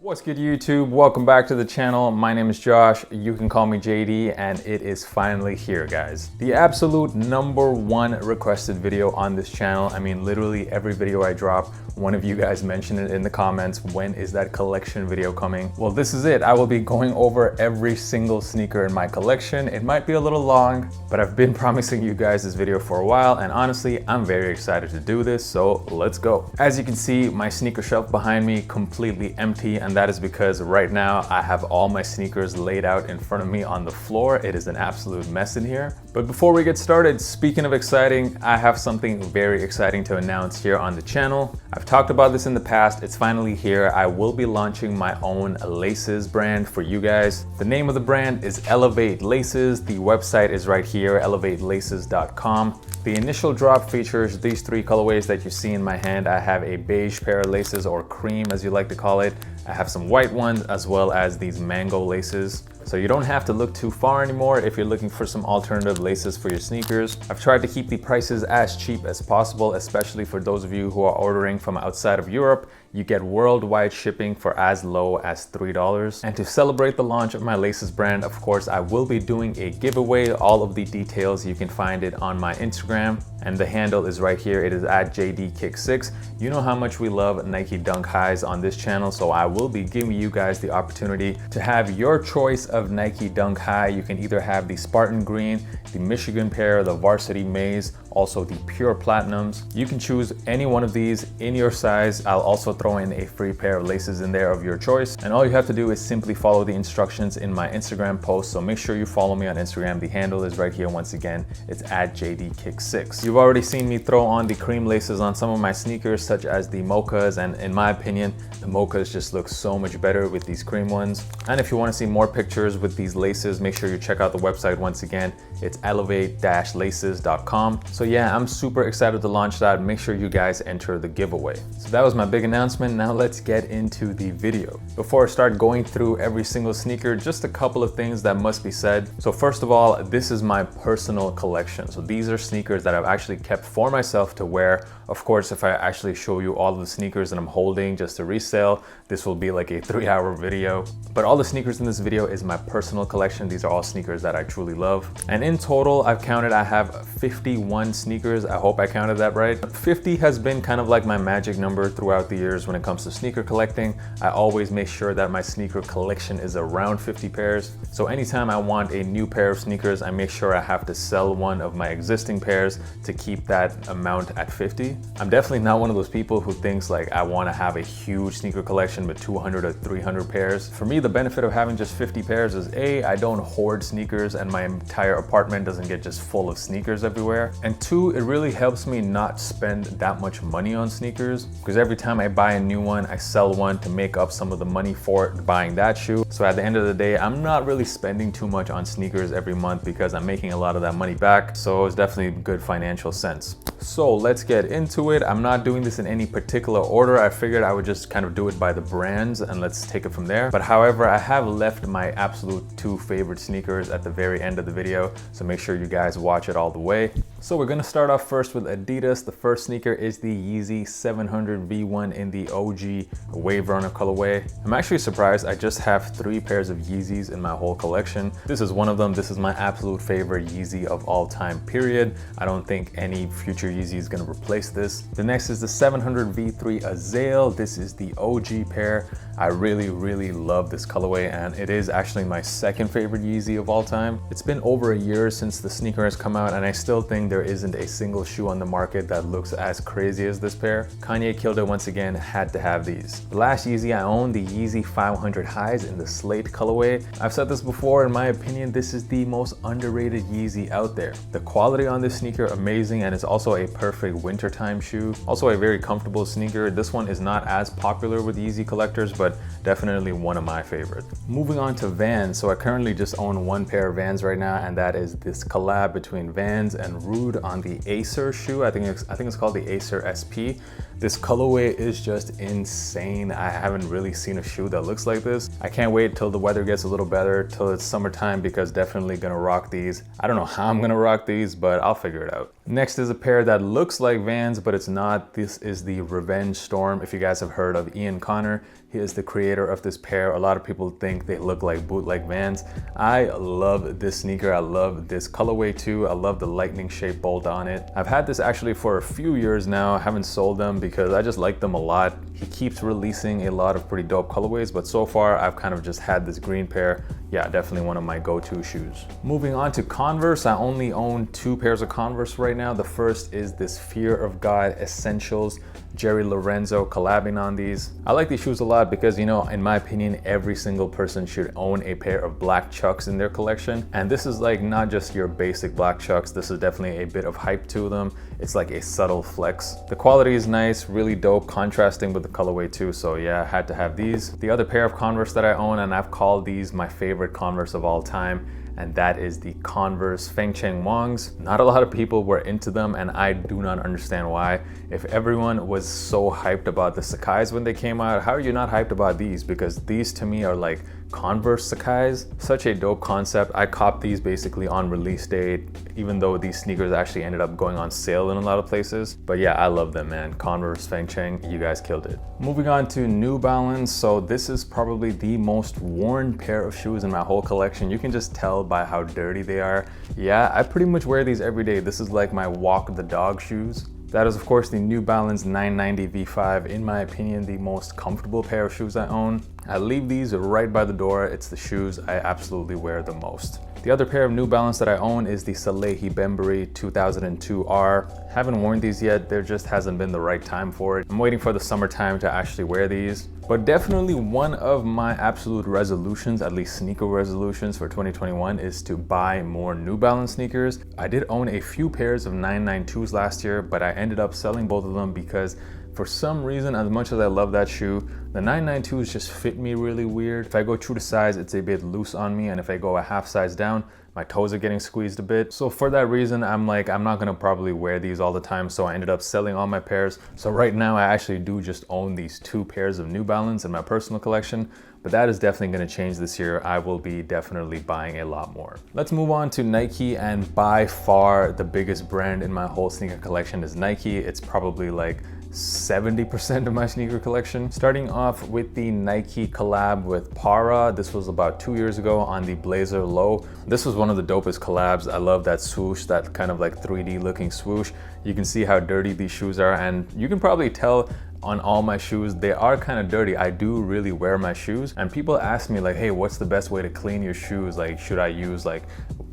What's good YouTube? Welcome back to the channel. My name is Josh. You can call me JD and it is finally here, guys. The absolute #1 requested video on this channel. I mean, literally every video I drop, one of you guys mentioned it in the comments. When is that collection video coming? Well, this is it. I will be going over every single sneaker in my collection. It might be a little long, but I've been promising you guys this video for a while, and honestly, I'm very excited to do this, so let's go. As you can see, my sneaker shelf behind me completely empty, and that is because right now I have all my sneakers laid out in front of me on the floor. It is an absolute mess in here. But before we get started, speaking of exciting, I have something very exciting to announce here on the channel. I've talked about this in the past. It's finally here. I will be launching my own laces brand for you guys. The name of the brand is Elevate Laces. The website is right here, elevatelaces.com. The initial drop features these 3 colorways that you see in my hand. I have a beige pair of laces, or cream as you like to call it. I have some white ones as well as these mango laces. So you don't have to look too far anymore if you're looking for some alternative laces for your sneakers. I've tried to keep the prices as cheap as possible, especially for those of you who are ordering from outside of Europe. You get worldwide shipping for as low as $3. And to celebrate the launch of my laces brand, of course, I will be doing a giveaway. All of the details, you can find it on my Instagram, and the handle is right here. It is at JDKick6. You know how much we love Nike Dunk Highs on this channel, so I will be giving you guys the opportunity to have your choice of Nike Dunk High. You can either have the Spartan Green, the Michigan pair, the Varsity Maize, also the Pure Platinums. You can choose any one of these in your size. I'll also throw in a free pair of laces in there of your choice. And all you have to do is simply follow the instructions in my Instagram post. So make sure you follow me on Instagram. The handle is right here once again. It's at JDKick6. You've already seen me throw on the cream laces on some of my sneakers, such as the Mochas. And in my opinion, the Mochas just look so much better with these cream ones. And if you want to see more pictures with these laces, make sure you check out the website once again. It's elevate-laces.com. So yeah, I'm super excited to launch that. Make sure you guys enter the giveaway. So that was my big announcement. Now let's get into the video. Before I start going through every single sneaker, just a couple of things that must be said. So first of all, this is my personal collection. So these are sneakers that I've actually kept for myself to wear. Of course, if I actually show you all the sneakers that I'm holding just to resell, this will be like a 3-hour video. But all the sneakers in this video is my personal collection. These are all sneakers that I truly love. And in total, I've counted, I have 51 sneakers. I hope I counted that right. 50 has been kind of like my magic number throughout the years when it comes to sneaker collecting. I always make sure that my sneaker collection is around 50 pairs. So anytime I want a new pair of sneakers, I make sure I have to sell one of my existing pairs to keep that amount at 50. I'm definitely not one of those people who thinks like I want to have a huge sneaker collection with 200 or 300 pairs. For me, the benefit of having just 50 pairs is A, I don't hoard sneakers and my entire apartment doesn't get just full of sneakers everywhere. And 2, it really helps me not spend that much money on sneakers, because every time I buy a new one, I sell one to make up some of the money for buying that shoe. So at the end of the day, I'm not really spending too much on sneakers every month because I'm making a lot of that money back. So it's definitely good financial sense. So let's get into it. I'm not doing this in any particular order. I figured I would just kind of do it by the brands and let's take it from there. But however, I have left my absolute 2 favorite sneakers at the very end of the video. So make sure you guys watch it all the way. So we're gonna start off first with Adidas. The first sneaker is the Yeezy 700 V1 in the OG Waverunner colorway. I'm actually surprised I just have 3 pairs of Yeezys in my whole collection. This is one of them. This is my absolute favorite Yeezy of all time, period. I don't think any future Yeezy is gonna replace this. The next is the 700 V3 Azael. This is the OG pair. I really love this colorway, and it is actually my second favorite Yeezy of all time. It's been over a year since the sneaker has come out, and I still think there isn't a single shoe on the market that looks as crazy as this pair. Kanye killed it once again, had to have these. The last Yeezy I owned, the Yeezy 500 Highs in the Slate colorway. I've said this before, in my opinion, this is the most underrated Yeezy out there. The quality on this sneaker, amazing, and it's also a perfect wintertime shoe. Also a very comfortable sneaker. This one is not as popular with Yeezy collectors, but definitely one of my favorites. Moving on to Vans. So I currently just own 1 pair of Vans right now, and that is this collab between Vans and Rhude on the Acer shoe. I think it's called the Acer SP. This colorway is just insane. I haven't really seen a shoe that looks like this. I can't wait till the weather gets a little better, till it's summertime, because definitely gonna rock these. I don't know how I'm gonna rock these, but I'll figure it out. Next is a pair that looks like Vans, but it's not. This is the Revenge Storm. If you guys have heard of Ian Connor, he is the creator of this pair. A lot of people think they look like bootleg Vans. I love this sneaker. I love this colorway too. I love the lightning shaped bolt on it. I've had this actually for a few years now. I haven't sold them because I just like them a lot. He keeps releasing a lot of pretty dope colorways, but so far I've kind of just had this green pair. Yeah, definitely one of my go-to shoes. Moving on to Converse, I only own 2 pairs of Converse right now. The first is this Fear of God Essentials. Jerry Lorenzo collabing on these. I like these shoes a lot because, you know, in my opinion, every single person should own a pair of black Chucks in their collection. And this is like not just your basic black Chucks. This is definitely a bit of hype to them. It's like a subtle flex. The quality is nice, really dope, contrasting with the colorway too. So yeah, I had to have these. The other pair of Converse that I own, and I've called these my favorite Converse of all time, and that is the Converse Feng Wangs. Not a lot of people were into them, and I do not understand why. If everyone was so hyped about the Sacais when they came out, how are you not hyped about these? Because these to me are like Converse Sacais. Such a dope concept. I copped these basically on release date, even though these sneakers actually ended up going on sale in a lot of places. But yeah, I love them, man. Converse Feng, you guys killed it. Moving on to New Balance. So this is probably the most worn pair of shoes in my whole collection. You can just tell by how dirty they are. Yeah, I pretty much wear these every day. This is like my walk the dog shoes. That is of course the New Balance 990 V5, in my opinion, the most comfortable pair of shoes I own. I leave these right by the door. It's the shoes I absolutely wear the most. The other pair of New Balance that I own is the Salehi Bembury 2002R. Haven't worn these yet, there just hasn't been the right time for it. I'm waiting for the summertime to actually wear these. But definitely one of my absolute resolutions, at least sneaker resolutions for 2021, is to buy more New Balance sneakers. I did own a few pairs of 992s last year, but I ended up selling both of them because for some reason, as much as I love that shoe, the 992s just fit me really weird. If I go true to size, it's a bit loose on me, and if I go a half size down, my toes are getting squeezed a bit. So for that reason, I'm not gonna probably wear these all the time, so I ended up selling all my pairs. So right now, I actually do just own these 2 pairs of New Balance in my personal collection, but that is definitely gonna change this year. I will be definitely buying a lot more. Let's move on to Nike, and by far the biggest brand in my whole sneaker collection is Nike. It's probably like 70% of my sneaker collection. Starting off with the Nike collab with Parra. This was about 2 years ago on the Blazer Low. This was one of the dopest collabs. I love that swoosh, that kind of like 3D looking swoosh. You can see how dirty these shoes are, and you can probably tell on all my shoes, they are kind of dirty. I do really wear my shoes, and people ask me like, hey, what's the best way to clean your shoes? Like, should I use like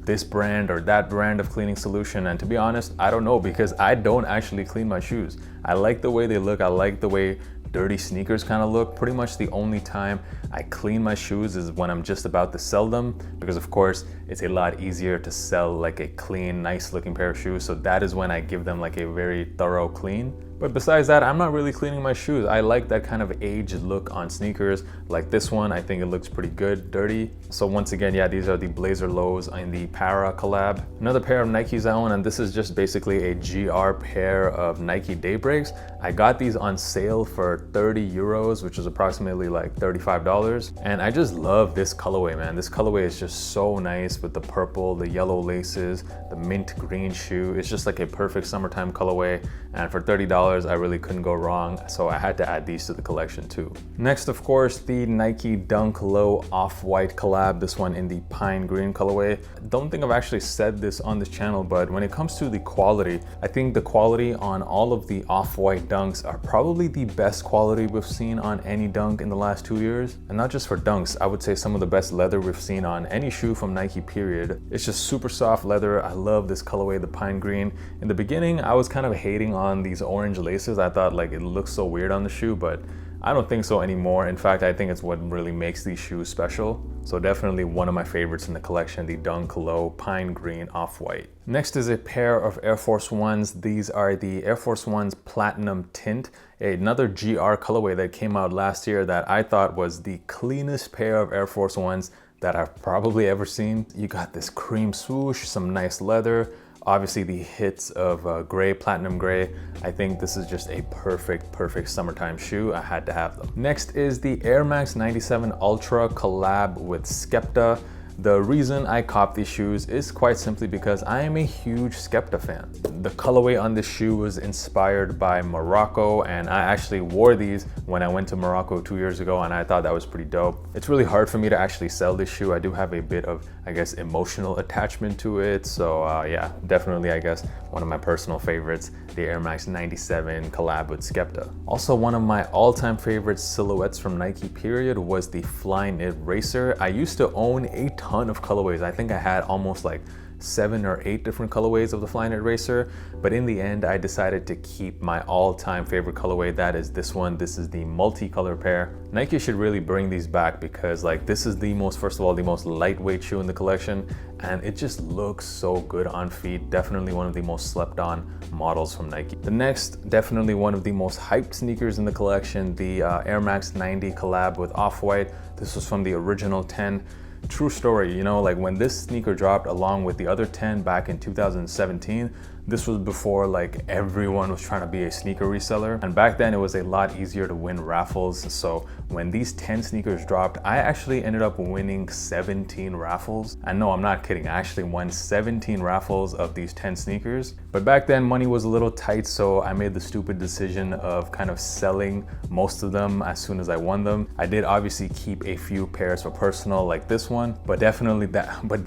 this brand or that brand of cleaning solution? And to be honest, I don't know, because I don't actually clean my shoes. I like the way they look. I like the way dirty sneakers kind of look. Pretty much the only time I clean my shoes is when I'm just about to sell them, because of course it's a lot easier to sell like a clean, nice looking pair of shoes. So that is when I give them like a very thorough clean. But besides that, I'm not really cleaning my shoes. I like that kind of aged look on sneakers. Like this one, I think it looks pretty good, dirty. So once again, yeah, these are the Blazer Lows in the Parra collab. Another pair of Nikes I own, and this is just basically a GR pair of Nike Daybreaks. I got these on sale for 30 euros, which is approximately like $35. And I just love this colorway, man. This colorway is just so nice with the purple, the yellow laces, the mint green shoe. It's just like a perfect summertime colorway. And for $30, I really couldn't go wrong. So I had to add these to the collection too. Next, of course, the Nike Dunk Low Off-White collab, this one in the pine green colorway. Don't think I've actually said this on this channel, but when it comes to the quality, I think the quality on all of the Off-White Dunks are probably the best quality we've seen on any dunk in the last 2 years. And not just for dunks, I would say some of the best leather we've seen on any shoe from Nike, period. It's just super soft leather. I love this colorway, the pine green. In the beginning, I was kind of hating on these orange laces. I thought like it looks so weird on the shoe, but I don't think so anymore. In fact, I think it's what really makes these shoes special. So definitely one of my favorites in the collection, the Dunk Low Pine Green Off-White. Next is a pair of Air Force Ones. These are the Air Force Ones Platinum Tint, another GR colorway that came out last year that I thought was the cleanest pair of Air Force Ones that I've probably ever seen. You got this cream swoosh, some nice leather, obviously the hits of gray, platinum gray. I think this is just a perfect summertime shoe. I had to have them. Next is the Air Max 97 Ultra collab with Skepta. The reason I copped these shoes is quite simply because I am a huge Skepta fan. The colorway on this shoe was inspired by Morocco, and I actually wore these when I went to Morocco 2 years ago, and I thought that was pretty dope. It's really hard for me to actually sell this shoe. I do have a bit of, I guess, emotional attachment to it. So yeah, definitely, I guess, one of my personal favorites, the Air Max 97 collab with Skepta. Also, one of my all-time favorite silhouettes from Nike period was the Flyknit Racer. I used to own a ton of colorways. I think I had almost like 7 or 8 different colorways of the Flyknit Racer, but in the end I decided to keep my all-time favorite colorway. That is this one. This is the multicolor pair. Nike should really bring these back because like this is the most, first of all, the most lightweight shoe in the collection, and it just looks so good on feet. Definitely one of the most slept on models from Nike. The next, definitely one of the most hyped sneakers in the collection, the Air Max 90 collab with Offwhite. This was from the original 10. True story, you know, like when this sneaker dropped along with the other 10 back in 2017, this was before like everyone was trying to be a sneaker reseller. And back then it was a lot easier to win raffles. So when these 10 sneakers dropped, I actually ended up winning 17 raffles. And no, I'm not kidding. I actually won 17 raffles of these 10 sneakers. But back then money was a little tight, so I made the stupid decision of kind of selling most of them as soon as I won them. I did obviously keep a few pairs for personal like this one, but definitely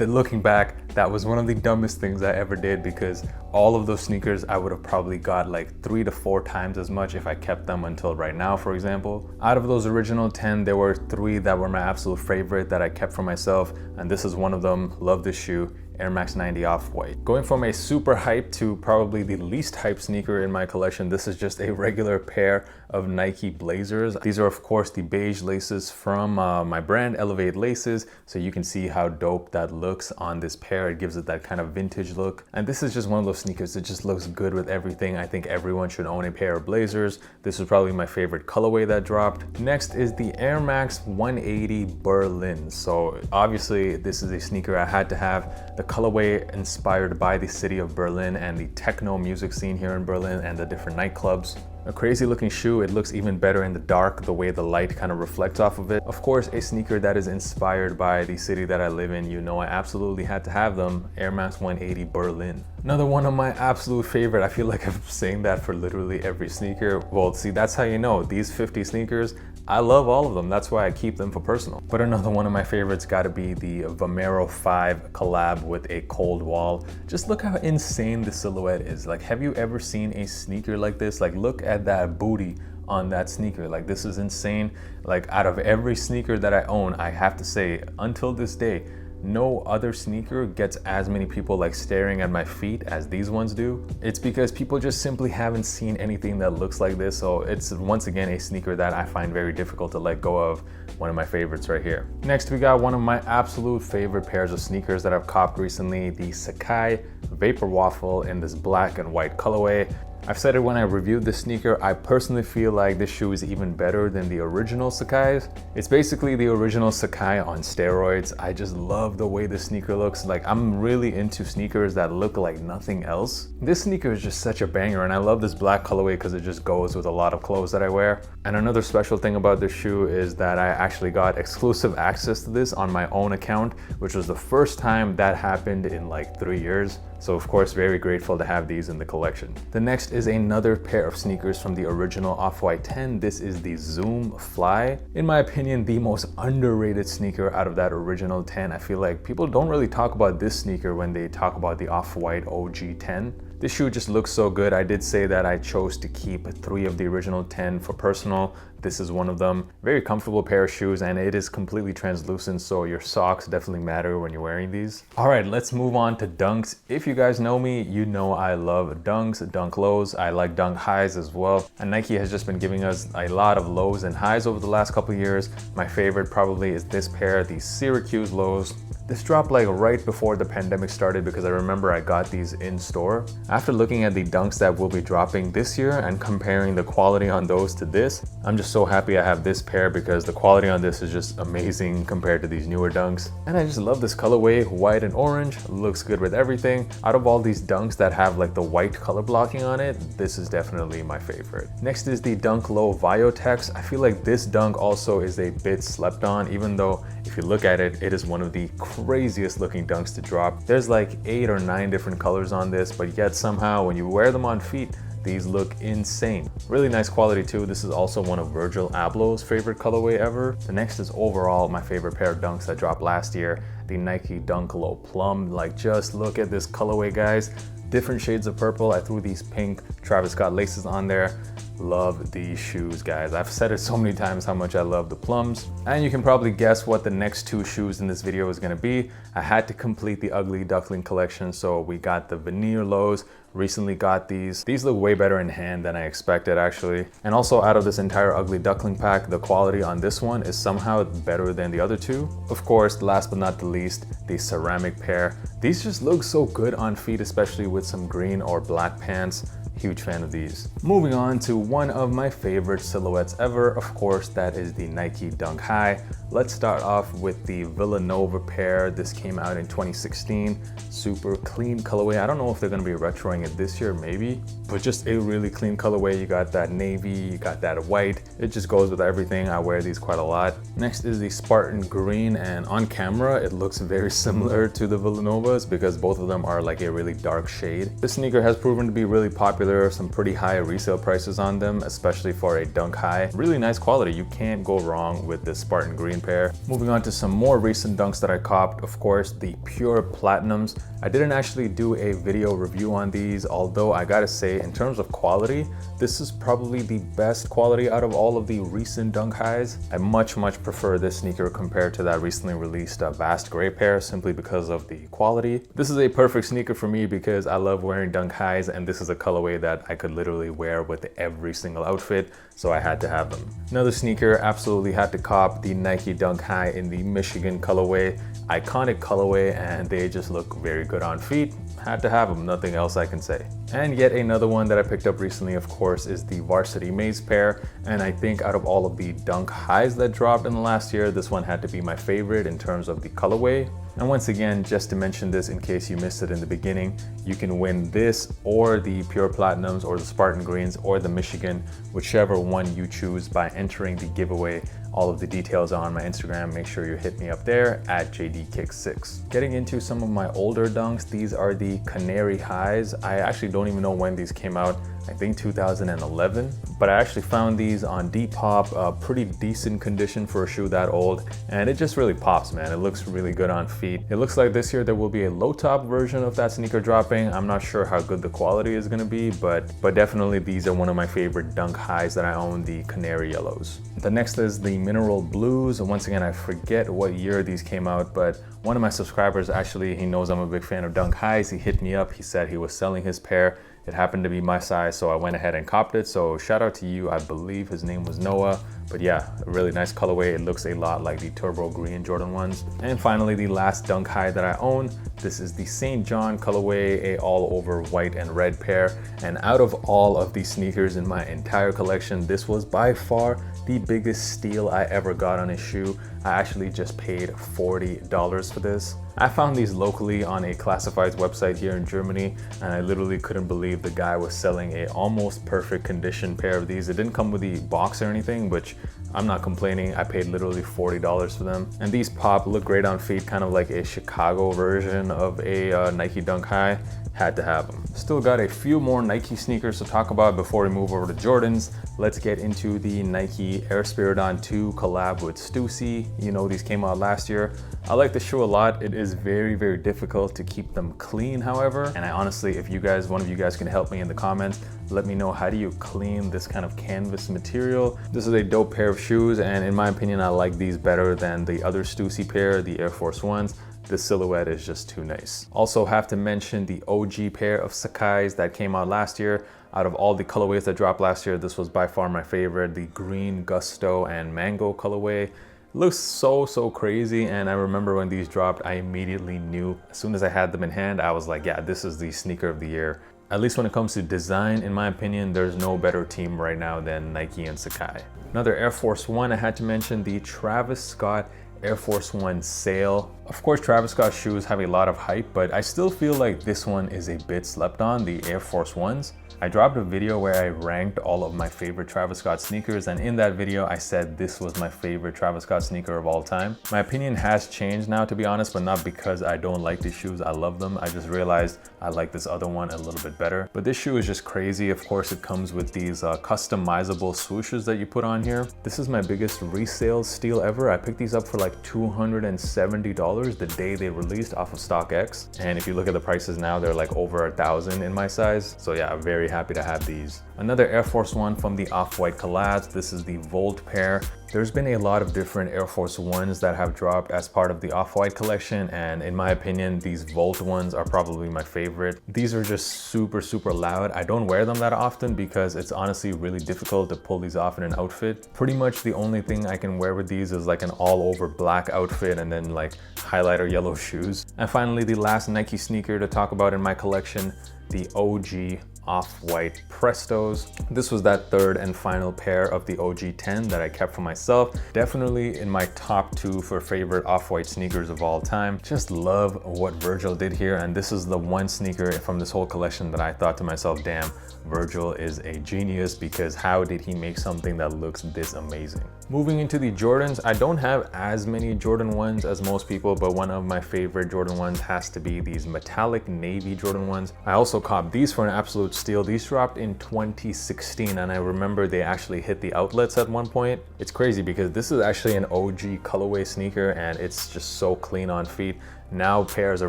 looking back, that was one of the dumbest things I ever did, because all of those sneakers I would have probably got like 3 to 4 times as much if I kept them until right now, for example. Out of those original 10, there were 3 that were my absolute favorite that I kept for myself, and this is one of them. Love this shoe. Air Max 90 Offwhite. Going from a super hype to probably the least hype sneaker in my collection, this is just a regular pair of Nike Blazers. These are of course the beige laces from my brand Elevate Laces, so you can see how dope that looks on this pair. It gives it that kind of vintage look, and this is just one of those sneakers that just looks good with everything. I think everyone should own a pair of Blazers. This is probably my favorite colorway that dropped. Next is the Air Max 180 Berlin. So obviously this is a sneaker I had to have. The colorway inspired by the city of Berlin and the techno music scene here in Berlin and the different nightclubs. A crazy looking shoe. It looks even better in the dark, the way the light kind of reflects off of it. Of course, a sneaker that is inspired by the city that I live in. You know, I absolutely had to have them. Air Max 180 Berlin. Another one of my absolute favorite. I feel like I'm saying that for literally every sneaker. Well, see, that's how you know. These 50 sneakers, I love all of them. That's why I keep them for personal. But another one of my favorites gotta be the Vomero 5 collab with a cold wall. Just look how insane the silhouette is. Like, have you ever seen a sneaker like this? Like, look at that booty on that sneaker. Like, this is insane. Like, out of every sneaker that I own, I have to say, until this day, no other sneaker gets as many people like staring at my feet as these ones do. It's because people just simply haven't seen anything that looks like this. So it's once again a sneaker that I find very difficult to let go of. One of my favorites right here. Next, we got one of my absolute favorite pairs of sneakers that I've copped recently, the Sacai Vapor Waffle in this black and white colorway. I've said it when I reviewed this sneaker, I personally feel like this shoe is even better than the original Sacai's. It's basically the original Sacai on steroids. I just love the way the sneaker looks. Like, I'm really into sneakers that look like nothing else. This sneaker is just such a banger, and I love this black colorway because it just goes with a lot of clothes that I wear. And another special thing about this shoe is that I actually got exclusive access to this on my own account, which was the first time that happened in like 3 years. So of course, very grateful to have these in the collection. The next is another pair of sneakers from the original Off-White 10. This is the Zoom Fly. In my opinion, the most underrated sneaker out of that original 10. I feel like people don't really talk about this sneaker when they talk about the Off-White OG 10. This shoe just looks so good. I did say that I chose to keep 3 of the original 10 for personal. This is one of them. Very comfortable pair of shoes, and it is completely translucent, so your socks definitely matter when you're wearing these. All right, let's move on to dunks. If you guys know me, you know I love dunks, dunk lows. I like dunk highs as well. And Nike has just been giving us a lot of lows and highs over the last couple of years. My favorite probably is this pair, the Syracuse lows. This dropped like right before the pandemic started because I remember I got these in store. After looking at the dunks that will be dropping this year and comparing the quality on those to this, I'm just just so happy I have this pair because the quality on this is just amazing compared to these newer dunks. And I just love this colorway, white and orange, looks good with everything. Out of all these dunks that have like the white color blocking on it, this is definitely my favorite. Next is the Dunk Low Viotech. I feel like this dunk also is a bit slept on, even though if you look at it, it is one of the craziest looking dunks to drop. There's like 8 or 9 different colors on this, but yet somehow when you wear them on feet, these look insane. Really nice quality too. This is also one of Virgil Abloh's favorite colorway ever. The next is overall my favorite pair of dunks that dropped last year, the Nike Dunk Low Plum. Like, just look at this colorway, guys. Different shades of purple. I threw these pink Travis Scott laces on there. Love these shoes, guys. I've said it so many times how much I love the Plums. And you can probably guess what the next 2 shoes in this video is gonna be. I had to complete the Ugly Duckling collection, so we got the Veneer lows. Recently got these. These look way better in hand than I expected, actually. And also, out of this entire Ugly Duckling pack, the quality on this one is somehow better than the other 2. Of course, last but not the least, the ceramic pair. These just look so good on feet, especially with some green or black pants. Huge fan of these. Moving on to one of my favorite silhouettes ever, of course, that is the Nike Dunk High. Let's start off with the Villanova pair. This came out in 2016. Super clean colorway. I don't know if they're gonna be retroing it this year, maybe, but just a really clean colorway. You got that navy, you got that white. It just goes with everything. I wear these quite a lot. Next is the Spartan green, and on camera, it looks very similar to the Villanovas because both of them are like a really dark shade. This sneaker has proven to be really popular. Some pretty high resale prices on them, especially for a Dunk High. Really nice quality. You can't go wrong with this Spartan green pair. Moving on to some more recent dunks that I copped, of course, the Pure Platinums. I didn't actually do a video review on these, although I gotta say, in terms of quality, this is probably the best quality out of all of the recent Dunk Highs. I much prefer this sneaker compared to that recently released Vast Gray pair, simply because of the quality. This is a perfect sneaker for me because I love wearing Dunk Highs, and this is a colorway that I could literally wear with every single outfit, so I had to have them. Another sneaker, absolutely had to cop the Nike Dunk High in the Michigan colorway. Iconic colorway, and they just look very good on feet. Had to have them, nothing else I can say. And yet another one that I picked up recently, of course, is the Varsity Maize pair. And I think out of all of the Dunk Highs that dropped in the last year, this one had to be my favorite in terms of the colorway. And once again, just to mention this in case you missed it in the beginning, you can win this or the Pure Platinums or the Spartan Greens or the Michigan, whichever one you choose, by entering the giveaway. All of the details are on my Instagram. Make sure you hit me up there at JDKick6. Getting into some of my older dunks, these are the Canary Highs. I actually don't even know when these came out. I think 2011, but I actually found these on Depop, pretty decent condition for a shoe that old, and it just really pops, man. It looks really good on feet. It looks like this year there will be a low top version of that sneaker dropping. I'm not sure how good the quality is gonna be, but definitely these are one of my favorite Dunk Highs that I own, the Canary Yellows. The next is the Mineral Blues. Once again, I forget what year these came out, but one of my subscribers, actually, he knows I'm a big fan of Dunk Highs. He hit me up, he said he was selling his pair. It happened to be my size, so I went ahead and copped it. So shout out to you. I believe his name was Noah. But yeah, a really nice colorway. It looks a lot like the Turbo Green Jordan ones. And finally, the last Dunk High that I own. This is the St. John colorway, a all over white and red pair. And out of all of these sneakers in my entire collection, this was by far the biggest steal I ever got on a shoe. I actually just paid $40 for this. I found these locally on a classifieds website here in Germany, and I literally couldn't believe the guy was selling a almost perfect condition pair of these. It didn't come with the box or anything, which I'm not complaining. I paid literally $40 for them. And these pop, look great on feet, kind of like a Chicago version of a Nike Dunk High. Had to have them. Still got a few more Nike sneakers to talk about before we move over to Jordans. Let's get into the Nike Air Spiridon 2 collab with Stussy. You know, these came out last year. I like the shoe a lot. It is very difficult to keep them clean, however. And I honestly, if you guys, one of you guys can help me in the comments, let me know, how do you clean this kind of canvas material? This is a dope pair of shoes, and in my opinion, I like these better than the other Stussy pair, the Air Force Ones. The silhouette is just too nice. Also have to mention the OG pair of Sacai's that came out last year. Out of all the colorways that dropped last year, this was by far my favorite. The green Gusto and Mango colorway. Looks so crazy, and I remember when these dropped, I immediately knew. As soon as I had them in hand, I was like, yeah, this is the sneaker of the year. At least when it comes to design, in my opinion, there's no better team right now than Nike and Sacai. Another Air Force One, I had to mention the Travis Scott Air Force One Sail. Of course, Travis Scott shoes have a lot of hype, but I still feel like this one is a bit slept on, the Air Force Ones. I dropped a video where I ranked all of my favorite Travis Scott sneakers, and in that video I said this was my favorite Travis Scott sneaker of all time. My opinion has changed now, to be honest, but not because I don't like these shoes. I love them. I just realized I like this other one a little bit better. But this shoe is just crazy. Of course, it comes with these customizable swooshes that you put on here. This is my biggest resale steal ever. I picked these up for like $270 the day they released off of StockX. And if you look at the prices now, they're like over $1,000 in my size. So yeah, very happy to have these. Another Air Force One from the Off-White collabs. This is the Volt pair. There's been a lot of different Air Force Ones that have dropped as part of the Off-White collection, and in my opinion, these Volt ones are probably my favorite. These are just super loud. I don't wear them that often because it's honestly really difficult to pull these off in an outfit. Pretty much the only thing I can wear with these is like an all-over black outfit and then like highlighter yellow shoes. And finally, the last Nike sneaker to talk about in my collection, the OG Off-White Prestos. This was that third and final pair of the OG 10 that I kept for myself. Definitely in my top 2 for favorite Off-White sneakers of all time. Just love what Virgil did here, and this is the one sneaker from this whole collection that I thought to myself, damn, Virgil is a genius, because how did he make something that looks this amazing? Moving into the Jordans, I don't have as many Jordan 1s as most people, but one of my favorite Jordan 1s has to be these metallic navy Jordan 1s. I also copped these for an absolute steal. These dropped in 2016, and I remember they actually hit the outlets at one point. It's crazy because this is actually an OG colorway sneaker, and it's just so clean on feet. Now pairs are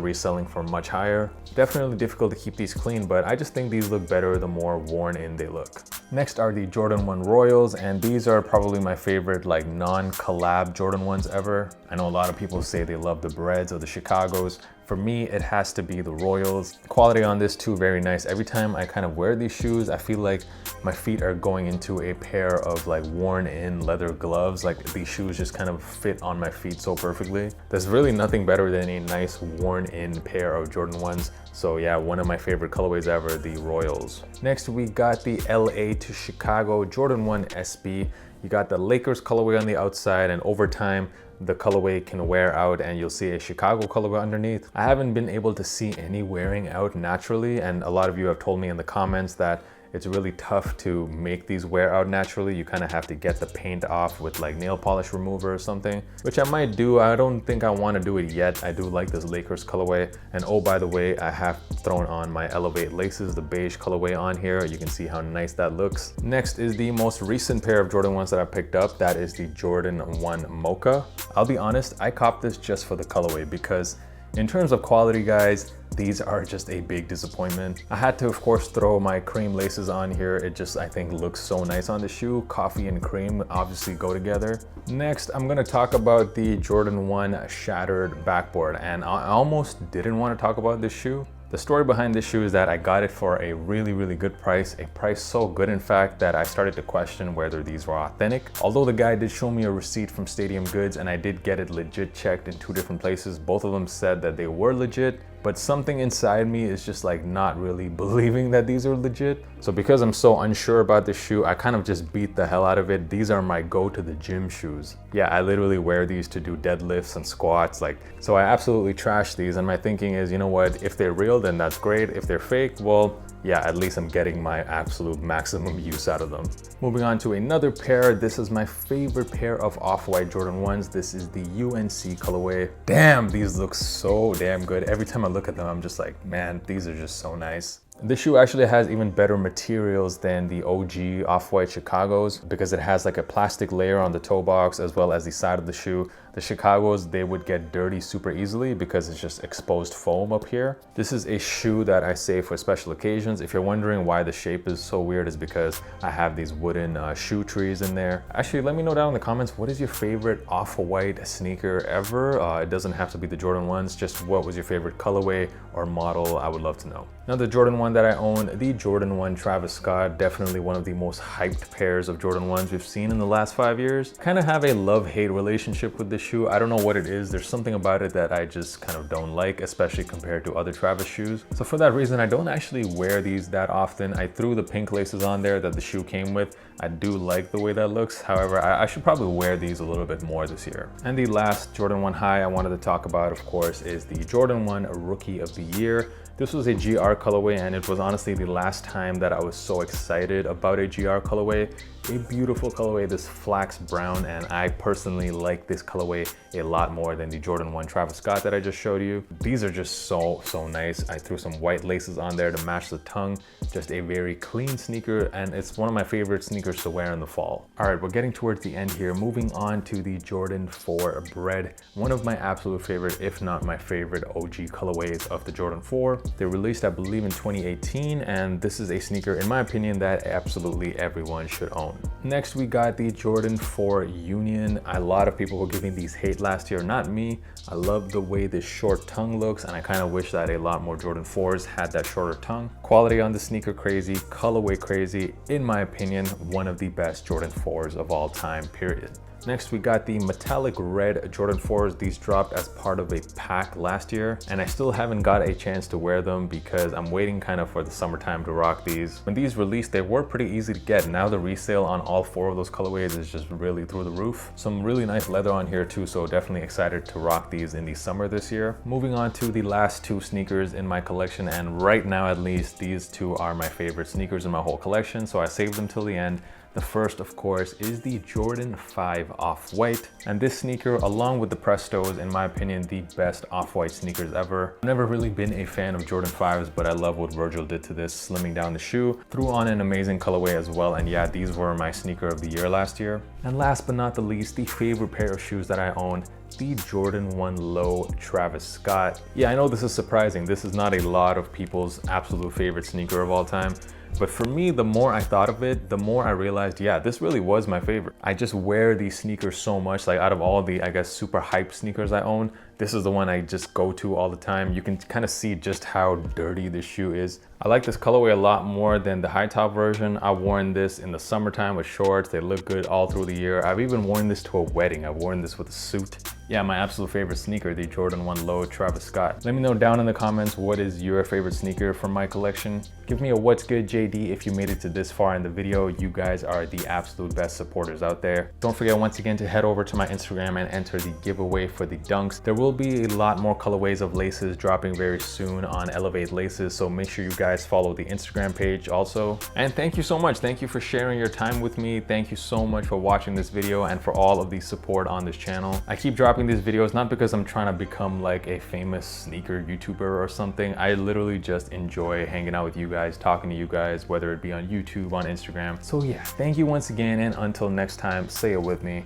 reselling for much higher. Definitely difficult to keep these clean, but I just think these look better the more worn in they look. Next are the Jordan 1 Royals, and these are probably my favorite like non-collab Jordan 1s ever. I know a lot of people say they love the Breds or the Chicagos. For me, it has to be the Royals. Quality on this too, very nice. Every time I kind of wear these shoes, I feel like my feet are going into a pair of like worn in leather gloves. Like these shoes just kind of fit on my feet so perfectly. There's really nothing better than a nice worn in pair of Jordan 1s. So yeah, one of my favorite colorways ever, the Royals. Next, we got the LA to Chicago Jordan 1 SB. You got the Lakers colorway on the outside, and over time, the colorway can wear out and you'll see a Chicago colorway underneath. I haven't been able to see any wearing out naturally, and a lot of you have told me in the comments that it's really tough to make these wear out naturally. You kind of have to get the paint off with like nail polish remover or something, which I might do. I don't think I want to do it yet. I do like this Lakers colorway. And oh, by the way, I have thrown on my Elevate laces, the beige colorway on here. You can see how nice that looks. Next is the most recent pair of Jordan 1s that I picked up. That is the Jordan 1 Mocha. I'll be honest, I copped this just for the colorway because in terms of quality, guys, these are just a big disappointment. I had to, of course, throw my cream laces on here. It just, I think, looks so nice on the shoe. Coffee and cream obviously go together. Next, I'm gonna talk about the Jordan 1 Shattered Backboard, and I almost didn't want to talk about this shoe. The story behind this shoe is that I got it for a really good price, a price so good in fact that I started to question whether these were authentic. Although the guy did show me a receipt from Stadium Goods and I did get it legit checked in 2 different places, both of them said that they were legit, but something inside me is just like not really believing that these are legit. So because I'm so unsure about this shoe, I kind of just beat the hell out of it. These are my go to the gym shoes. Yeah, I literally wear these to do deadlifts and squats. So I absolutely trash these, and my thinking is, you know what, if they're real, then that's great. If they're fake, well, yeah, at least I'm getting my absolute maximum use out of them. Moving on to another pair. This is my favorite pair of Off-White Jordan 1s. This is the UNC colorway. Damn, these look so damn good. Every time I look at them, I'm just like, man, these are just so nice. This shoe actually has even better materials than the OG Off-White Chicagos because it has like a plastic layer on the toe box as well as the side of the shoe. The Chicagos, they would get dirty super easily because it's just exposed foam up here. This is a shoe that I save for special occasions. If you're wondering why the shape is so weird, is because I have these wooden shoe trees in there. Actually, let me know down in the comments, what is your favorite Off-White sneaker ever? It doesn't have to be the Jordan 1s, just what was your favorite colorway or model? I would love to know. Now the Jordan 1 that I own, the Jordan 1 Travis Scott, definitely one of the most hyped pairs of Jordan 1s we've seen in the last 5 years. Kind of have a love-hate relationship with this this shoe. I don't know what it is. There's something about it that I just kind of don't like, especially compared to other Travis shoes. So for that reason, I don't actually wear these that often. I threw the pink laces on there that the shoe came with. I do like the way that looks. However, I should probably wear these a little bit more this year. And the last Jordan 1 high I wanted to talk about, of course, is the Jordan 1 Rookie of the Year. This was a GR colorway, and it was honestly the last time that I was so excited about a GR colorway. A beautiful colorway, this flax brown, and I personally like this colorway a lot more than the Jordan 1 Travis Scott that I just showed you. These are just so nice. I threw some white laces on there to match the tongue. Just a very clean sneaker, and it's one of my favorite sneakers to wear in the fall. All right, we're getting towards the end here. Moving on to the Jordan 4 Bred, one of my absolute favorite, if not my favorite OG colorways of the Jordan 4. They released, I believe, in 2018, and this is a sneaker, in my opinion, that absolutely everyone should own. Next, we got the Jordan 4 Union. A lot of people were giving these hate last year, not me. I love the way this short tongue looks, and I kind of wish that a lot more Jordan 4s had that shorter tongue. Quality on the sneaker crazy, colorway crazy. In my opinion, one of the best Jordan 4s of all time, period. Next, we got the metallic red Jordan 4s. These dropped as part of a pack last year, and I still haven't got a chance to wear them because I'm waiting kind of for the summertime to rock these. When these released, they were pretty easy to get. Now the resale on all 4 of those colorways is just really through the roof. Some really nice leather on here too, so definitely excited to rock these in the summer this year. Moving on to the last 2 sneakers in my collection, and right now at least, these 2 are my favorite sneakers in my whole collection, so I saved them till the end. The first, of course, is the Jordan 5 Off-White. And this sneaker, along with the Prestos, in my opinion, the best Off-White sneakers ever. I've never really been a fan of Jordan 5s, but I love what Virgil did to this, slimming down the shoe. Threw on an amazing colorway as well, and yeah, these were my sneaker of the year last year. And last but not the least, the favorite pair of shoes that I own, the Jordan 1 Low Travis Scott. Yeah, I know this is surprising. This is not a lot of people's absolute favorite sneaker of all time. But for me, the more I thought of it, the more I realized, yeah, this really was my favorite. I just wear these sneakers so much. Like out of all the, I guess, super hype sneakers I own, this is the one I just go to all the time. You can kind of see just how dirty this shoe is. I like this colorway a lot more than the high top version. I've worn this in the summertime with shorts. They look good all through the year. I've even worn this to a wedding. I've worn this with a suit. Yeah, my absolute favorite sneaker, the Jordan 1 Low Travis Scott. Let me know down in the comments, what is your favorite sneaker from my collection? Give me a what's good JD if you made it to this far in the video. You guys are the absolute best supporters out there. Don't forget once again to head over to my Instagram and enter the giveaway for the dunks. There will be a lot more colorways of laces dropping very soon on Elevate Laces, so make sure you guys follow the Instagram page also. And thank you so much. Thank you for sharing your time with me. Thank you so much for watching this video and for all of the support on this channel. I keep dropping these videos not because I'm trying to become like a famous sneaker YouTuber or something. I literally just enjoy hanging out with you guys, talking to you guys, whether it be on YouTube, on Instagram. So yeah, thank you once again, and until next time, say it with me,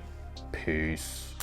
peace.